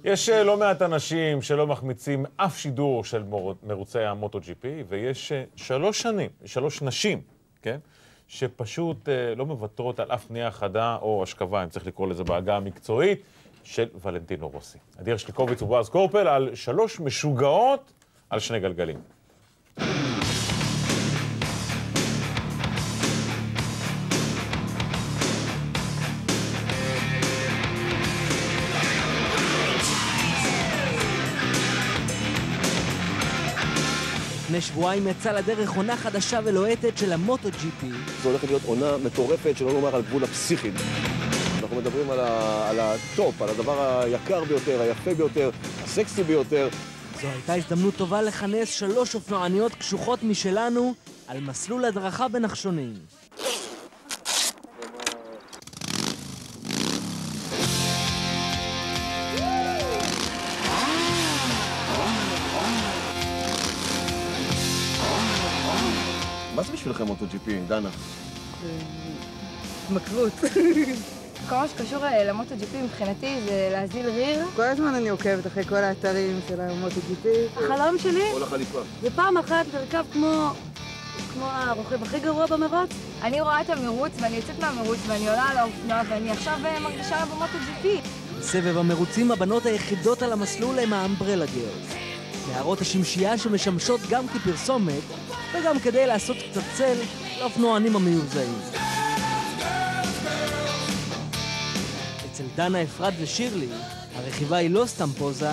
יש לא מעט אנשים שלא מחמיצים אף שידור של מרוצי המוטו-GP, ויש 3 נשים, כן? שפשוט לא מוותרות על אף פנייה חדה או השכבה, אם צריך לקרוא לזה בעגה המקצועית, של ולנטינו רוסי. אדיר שליקוביץ ובועז קורפל על 3 משוגעות על 2 גלגלים. לפני שבועיים יצא לדרך עונה חדשה ולוהטת של המוטו-GP. זו הולכת להיות עונה מטורפת, שלא לומר על גבול הפסיכית. אנחנו מדברים על הטופ, על הדבר היקר ביותר, היפה ביותר, הסקסי ביותר. זו הייתה הזדמנות טובה לכנס 3 אופנועניות קשוחות משלנו על מסלול הדרכה בנחשונים. מה זה בשבילכם מוטו-GP, דנה? התמכרות. כל מה שקשור למוטו-GP מבחינתי זה להזיל ריר. כל הזמן אני עוקבת אחרי כל האתרים של המוטו-GP. החלום שלי כל החליפה. זה פעם אחת לרכב כמו הרוכב הכי גרוע במרוץ. אני רואה את המרוץ ואני יוצאת מהמרוץ ואני עולה על האופנוע ואני עכשיו מרגישה במוטו-GP. בסבב המרוצים הבנות היחידות על המסלול הם האמברלה גרלס. נערות השמשייה שמשמשות גם כפרסומת וגם כדי לעשות קצת צל לאופנוענים המיוזעים. אצל דנה, אפרת ושירלי הרכיבה היא לא סתם פוזה,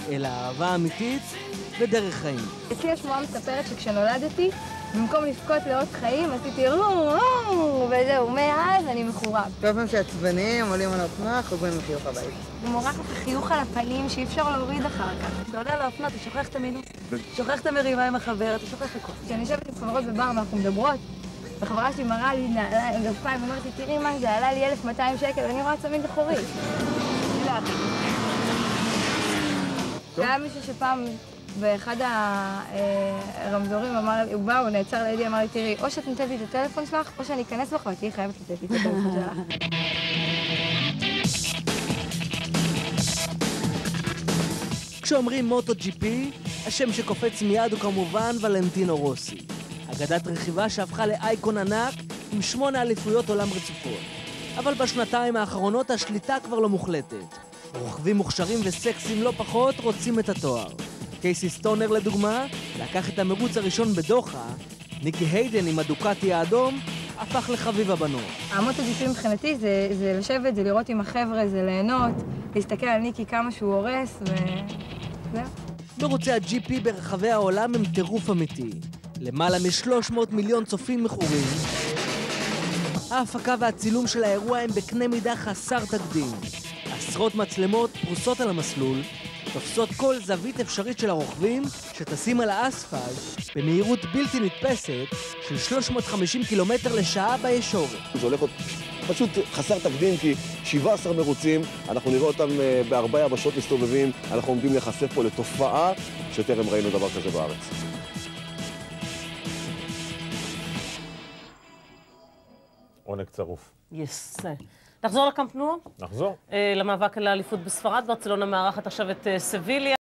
אלא אהבה אמיתית ודרך חיים. אצלי השמועה מספרת שכשנולדתי, במקום לבכות לאות חיים, עשיתי וזהו, מאז אני מכורה. כל פעם שעצבנים, עולים על האופנוע, חוזרים לחיוך הבית. הוא מורח את החיוך על הפנים שאי אפשר להוריד אחר כך. אתה עולה על האופנוע, אתה שוכח את המינוס, שוכח את המריבה עם החבר, אתה שוכח הכל. כשאני יושבת עם חברות בבר ואנחנו מדברות, וחברה שלי מראה לי נעליים, גרפיים, ואומרת לי, תראי מה זה, עלה לי 1,200 שקל, ואני רואה צמיד אחורי. היה מישהו שפעם באחד הרמזורים אמר לי, הוא נעצר לידי, אמר לי, תראי, או שאת נותנת לי את הטלפון שלך, או שאני אכנס בך ותהיי חייבת לתת לי את הטלפון שלך. כשאומרים מוטו-GP, השם שקופץ מיד הוא כמובן ולנטינו רוסי. אגדת רכיבה שהפכה לאייקון ענק עם 8 אליפויות עולם רצופות. אבל בשנתיים האחרונות השליטה כבר לא מוחלטת. רוכבים מוכשרים וסקסים לא פחות רוצים את התואר. קייסי סטונר לדוגמה, לקח את המרוץ הראשון בדוחה, ניקי היידן עם הדוקטי האדום, הפך לחביב הבנות. המוטו-GP מבחינתי זה לשבת, זה לראות עם החבר'ה, זה ליהנות, להסתכל על ניקי כמה שהוא הורס וזהו. מרוצי ה-GP ברחבי העולם הם טירוף אמיתי. למעלה מ-300 מיליון צופים מכורים. ההפקה והצילום של האירוע הם בקנה מידה חסר תקדים. עשרות מצלמות פרוסות על המסלול, תופסות כל זווית אפשרית של הרוכבים שטסים על האספלט במהירות בלתי נתפסת של 350 קילומטר לשעה בישורת. זה הולך פשוט חסר תקדים, כי 17 מרוצים, אנחנו נראה אותם ב4 יבשות מסתובבים, אנחנו עומדים להיחשף פה לתופעה שטרם ראינו דבר כזה בארץ. עונג צרוף. יס. נחזור לקמפ נו? נחזור. למאבק על האליפות בספרד. ברצלונה מארחת עכשיו את סביליה.